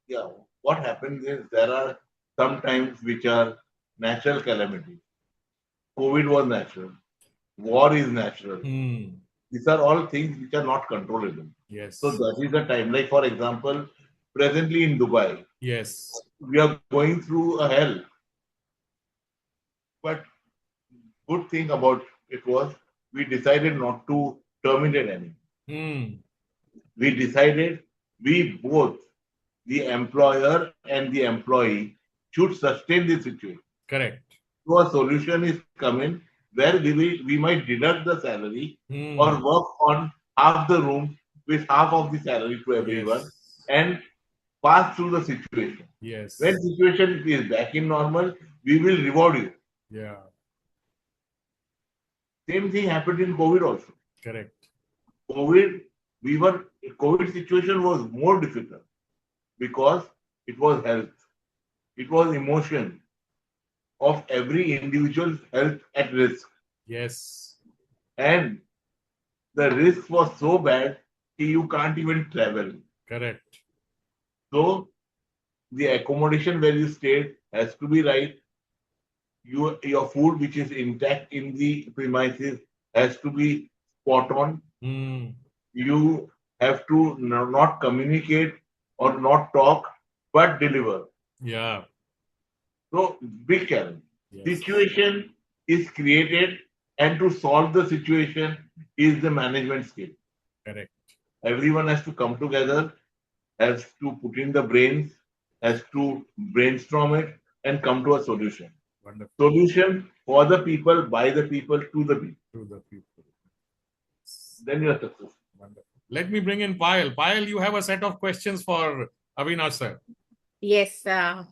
Yeah. What happens is there are some times which are natural calamities. COVID was natural. War is natural. Hmm. These are all things which are not controllable. So Yes. that is the time. Like for example, presently in Dubai, Yes. we are going through a hell. But good thing about it was we decided not to terminate any. Hmm. We decided we both, the employer and the employee, should sustain the situation. Correct. So a solution is coming where we might deduct the salary or Hmm. work on half the room with half of the salary to everyone Yes. and pass through the situation. When Yes. situation is back in normal, we will reward you. Yeah. Same thing happened in COVID also. Correct. COVID, COVID situation was more difficult because it was health, it was emotion of every individual's health at risk. Yes. And the risk was so bad that you can't even travel. Correct. So the accommodation where you stayed has to be right. Your food, which is intact in the premises, has to be spot on. Hmm. You have to not communicate or not talk, but deliver. Yeah. So big challenge. Yes. Situation is created, and to solve the situation is the management skill. Correct. Everyone has to come together, has to put in the brains, has to brainstorm it, and come to a solution. Wonderful. Solution for the people, by the people, to the people. To the people. Then you are successful. Wonderful. Let me bring in Payal. Payal, you have a set of questions for Avinash sir. Yes,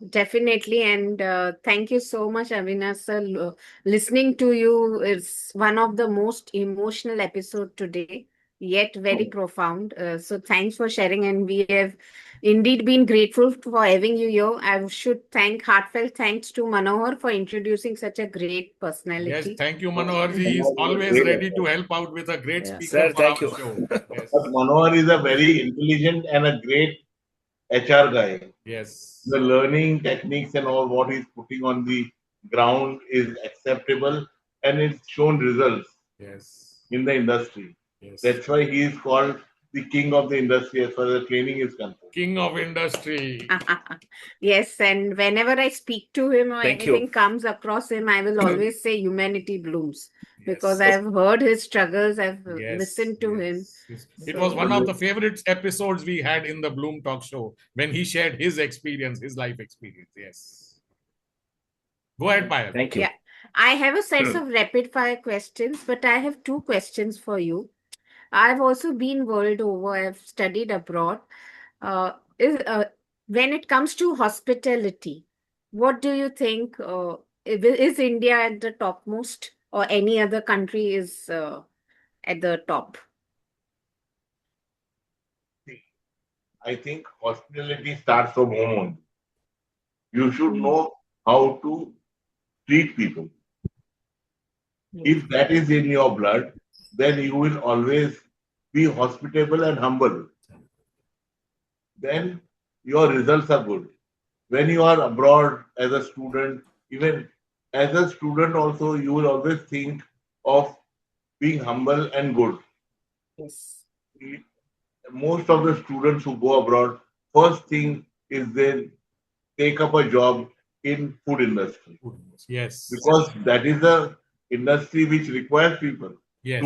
definitely. And thank you so much, Avinash sir. Listening to you is one of the most emotional episode today, yet very profound. So thanks for sharing. And we have indeed been grateful for having you here. I should thank heartfelt thanks to Manohar for introducing such a great Yes, personality. thank you, Manohar ji. He is Manohar is a always great ready to actor. help out with a great Yeah. speaker Sir, for thank our you. show. Yes. But Manohar is a very intelligent and a great HR guy. Yes. The learning techniques and all what he's putting on the ground is acceptable, and it's shown results Yes. in the industry. Yes. That's why he is called the king of the industry as far as training is concerned. King of industry. Yes, and whenever I speak to him or Thank you. anything comes across him, I will always say humanity blooms because Yes. I've heard his struggles, I've Yes. listened to him. Yes. It So- was one of the favorite episodes we had in the Bloom Talk Show when he shared his experience, his life experience. Yes. Go ahead, Payal. Thank you. Yeah, I have a set of rapid fire questions, but I have two questions for you. I've also been world over, I've studied abroad. Uh, when it comes to hospitality, what do you think? Is India at the topmost, or any other country is at the top? I think hospitality starts from home only. You should know how to treat people. If that is in your blood, then you will always be hospitable and humble. Then your results are good. When you are abroad as a student, even as a student also, you will always think of being humble and good. Yes. Most of the students who go abroad, first thing is they take up a job in food industry Yes. because that is a industry which requires people Yes.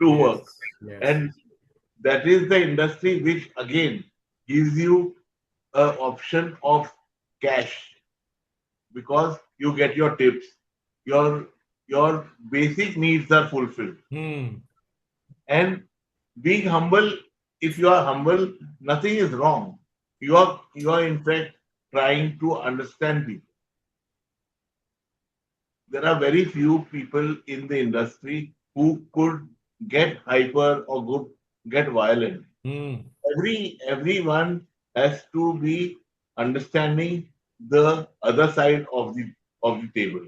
to work. Yes. And that is the industry which again gives you an option of cash because you get your tips. Your basic needs are fulfilled. Hmm. And being humble, if you are humble, nothing is wrong. You are in fact trying to understand people. There are very few people in the industry who could get hyper or get violent. Hmm. Everyone has to be understanding the other side of the table.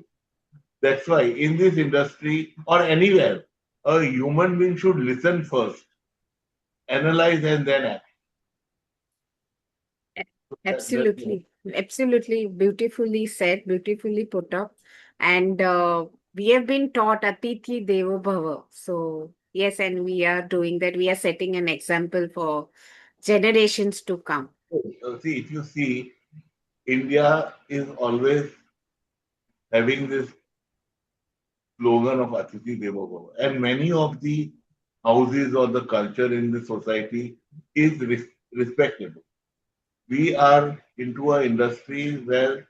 That's why in this industry or anywhere, a human being should listen first, analyze, and then act. Absolutely. Absolutely. Beautifully said, beautifully put up. And we have been taught Atithi Devo Bhava. So, yes, and we are doing that. We are setting an example for generations to come. See, if you see, India is always having this slogan of Atithi Devo Bhava, and many of the houses or the culture in the society is respectable. We are into an industry where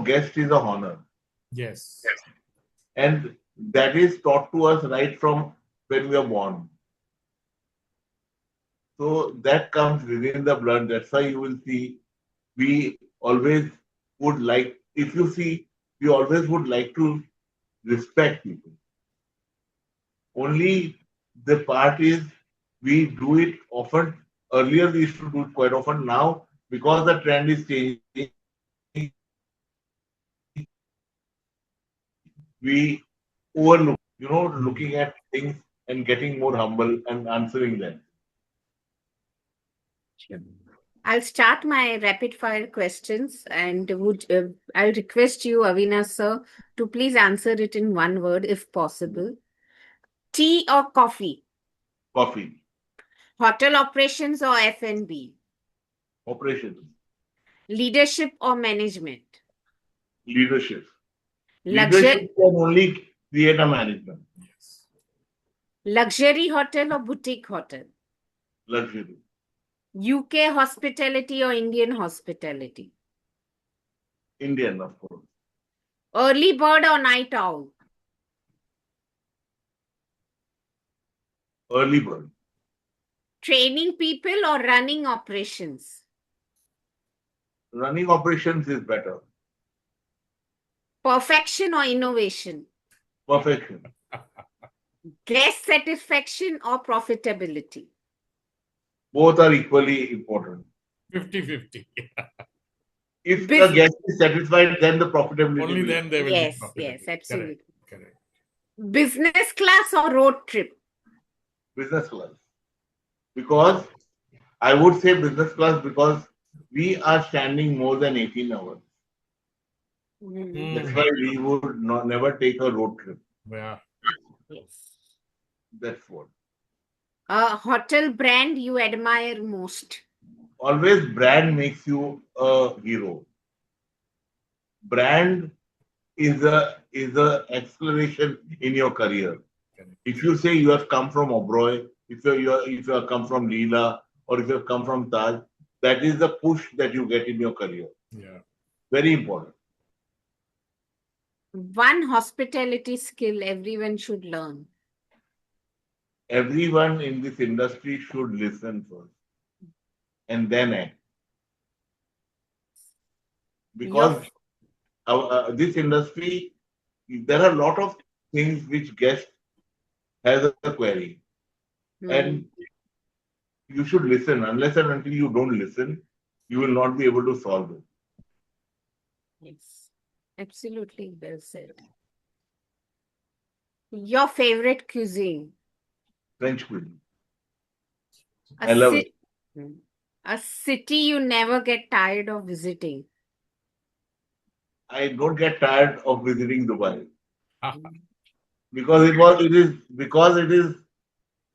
guest is a honor, Yes. and that is taught to us right from when we are born. So that comes within the blood. That's why you will see we always would like, if you see, we always would like to respect people. Only the part is We do it often. Earlier, we used to do it quite often. Now, because the trend is changing, we overlook, looking at things and getting more humble and answering them. Sure. I'll start my rapid fire questions and I'll request you, Avinash sir, to please answer it in one word if possible. Tea or coffee? Coffee, Hotel operations or F&B? operations, Leadership or management? leadership. Leadership Luxury can only create a management, Yes. luxury hotel or boutique hotel? luxury, UK hospitality or Indian hospitality? Indian, of course, Early bird or night owl? early bird. Training people or running operations? Running operations is better. Perfection or innovation? Perfection. Guest satisfaction or profitability? Both are equally important. 50-50. If the Bus- guest is satisfied, then the profitability Only will. then they will be yes, profitable. yes, absolutely. Correct. Business class or road trip? Business class. Because I would say business class because we are standing more than 18 hours. Mhm. That's why we would never take a road trip. Yeah. Yes. That's what. A hotel brand you admire most? Always brand makes you a hero. Brand is a acceleration in your career. Correct. If you say you have come from Oberoi, if you have come from Leela, or if you have come from Taj, that is the push that you get in your career. Yeah. Very important. One hospitality skill everyone should learn. Everyone in this industry should listen first and then act. Your Because this industry, there are a lot of things which guest has a query, and Hmm. you should listen. Unless and until you don't listen, you will not be able to solve it. Yes, absolutely well said. Your favorite cuisine? French cuisine. A, I love it. ci- a city you never get tired of visiting? I don't get tired of visiting Dubai Ah, because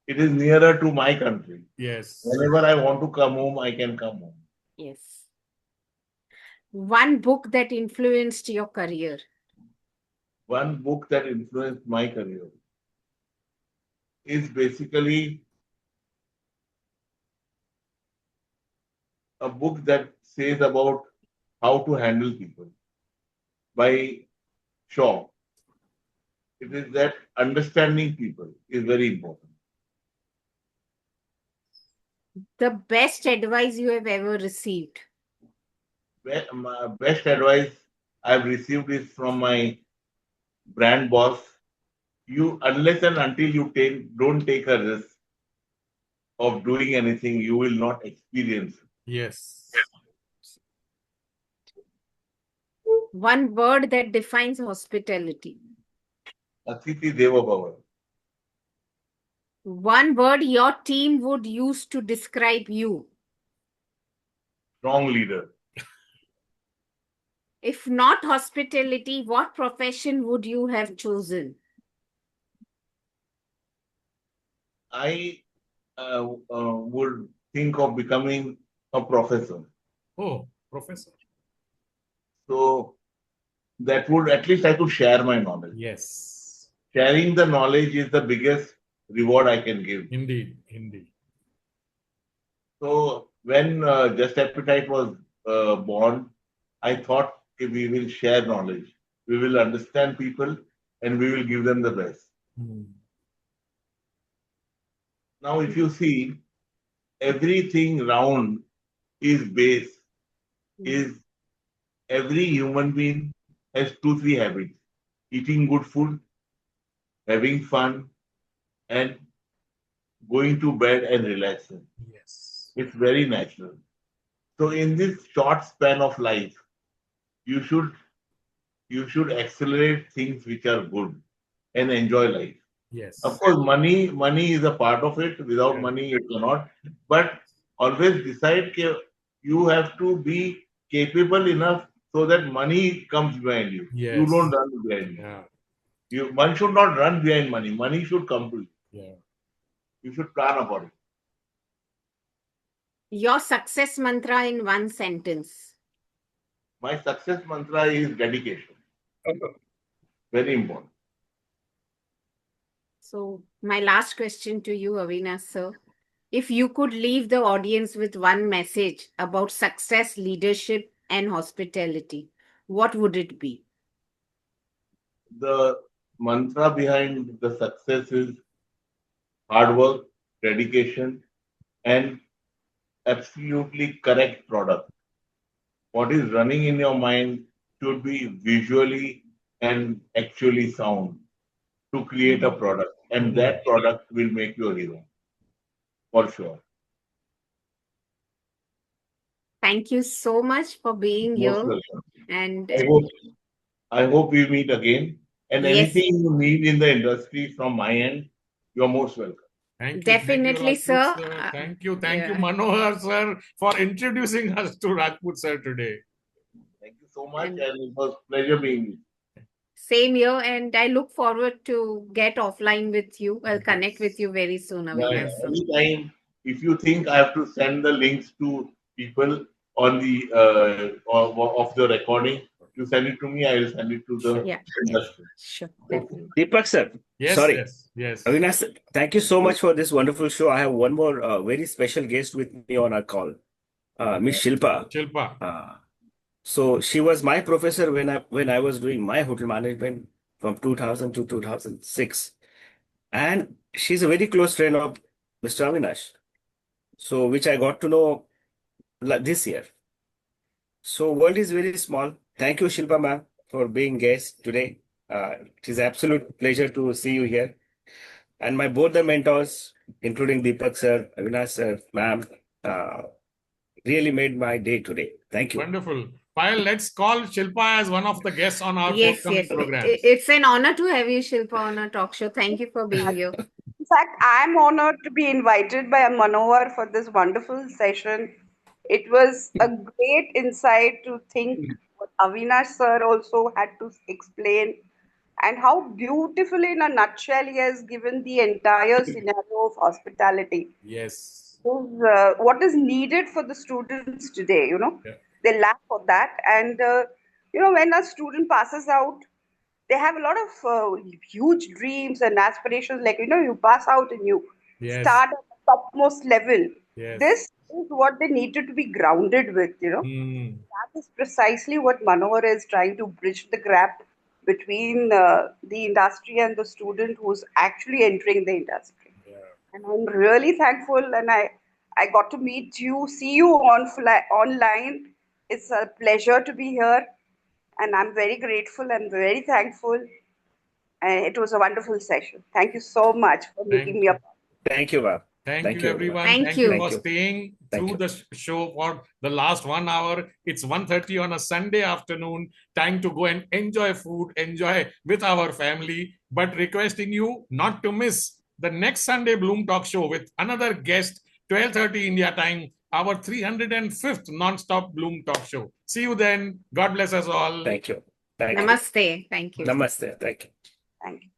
it is nearer to my country. yes. Whenever I want to come home, I can come home. Yes. One book that influenced your career? One book that influenced my career is basically a book that says about how to handle people by Shaw. It is that understanding people is very important. The best advice you have ever received? My best advice I've received is from my brand boss. You, unless and until you don't take a risk of doing anything, you will not experience it. Yes. One word that defines hospitality? Atiti Deva Bhava, One word your team would use to describe you? strong leader. If not hospitality, what profession would you have chosen? I would think of becoming a professor. Oh, professor. So that would at least I could share my knowledge. Yes. Sharing the knowledge is the biggest reward I can give. Indeed. Indeed. So when Just Appetite was born, I thought, okay, we will share knowledge, we will understand people, and we will give them the best. Hmm. Now, if you see, everything round is base, is every human being has two, three habits: eating good food, having fun, and going to bed and relaxing. Yes. It's very natural. So in this short span of life, you should accelerate things which are good and enjoy life. Of Yes. course, money is a part of it. Without Yeah. money, you cannot. But always decide you have to be capable enough so that money comes behind you. You Yes. don't run behind Yeah. one should not run behind money. Money should come to you. Yeah. You should plan about it. Your success mantra in one sentence. My success mantra is dedication. Very important. So, my last question to you, Avinash sir. If you could leave the audience with one message about success, leadership, and hospitality, what would it be? The mantra behind the success is hard work, dedication, and absolutely correct product. What is running in your mind should be visually and actually sound to create a product, and that product will make you a hero for sure. Thank you so much for being Most here. welcome. And I hope I hope we meet again. And yes, anything you need in the industry from my end, you're most welcome. Thank you, definitely, Rajput sir. sir. Thank you, Yeah. Manohar sir, for introducing us to Rajput sir today. Thank you so much, And and it was pleasure being with you. same here. And I look forward to get offline with you. I'll connect with Yes. you very soon, Yeah, Avinash Yes. sir. anytime, if you think I have to send the links to people on the of the recording, you send it to me. I will send it to the Sure. Yeah, yeah, industry. sure, Okay. definitely. Deepak sir, Yes, sorry. yes, yes. Avinash, thank you so much for this wonderful show. I have one more very special guest with me on our call, Miss Shilpa. Shilpa. So she was my professor when I was doing my hotel management from 2000 to 2006, and she's a very close friend of Mr. Avinash. So which I got to know this year. So world is very small. Thank you, Shilpa ma'am, for being guest today. It is absolute pleasure to see you here. And my both the mentors, including Deepak sir, Avinash sir, ma'am, uh, really made my day today. Thank you. Wonderful. Payal, let's call Shilpa as one of the guests on our Yes, forthcoming yes. programs. It's an honor to have you, Shilpa, on our talk show. Thank you for being here. In fact, I'm honored to be invited by Manohar for this wonderful session. It was a great insight to think what Avinash sir also had to explain and how beautifully, in a nutshell, he has given the entire scenario of hospitality. Yes. What is needed for the students today, Yeah. they lack for that. And, when a student passes out, they have a lot of huge dreams and aspirations. Like, you pass out and you Yes. start at the topmost level. Yes. This is what they needed to be grounded with. Hmm. That is precisely what Manohar is trying to bridge the gap between the industry and the student who's actually entering the industry. Yeah. And I'm really thankful, and I got to meet you, see you online. It's a pleasure to be here, and I'm very grateful and very thankful. And it was a wonderful session. Thank you so much for making Thank me a you. part. Thank you, ma'am. Thank Thank you, you, everyone. everyone. Thank Thank you you. for Thank you. staying Thank through you. the show for the last 1 hour. It's 1:30 on a Sunday afternoon. Time to go and enjoy food, enjoy with our family. But requesting you not to miss the next Sunday Bloom Talk Show with another guest, 12:30 India time, our 305th non-stop Bloom Talk Show. See you then. God bless us all. Thank you. Thank you. Namaste. Thank you. Namaste. Thank you. Thank you.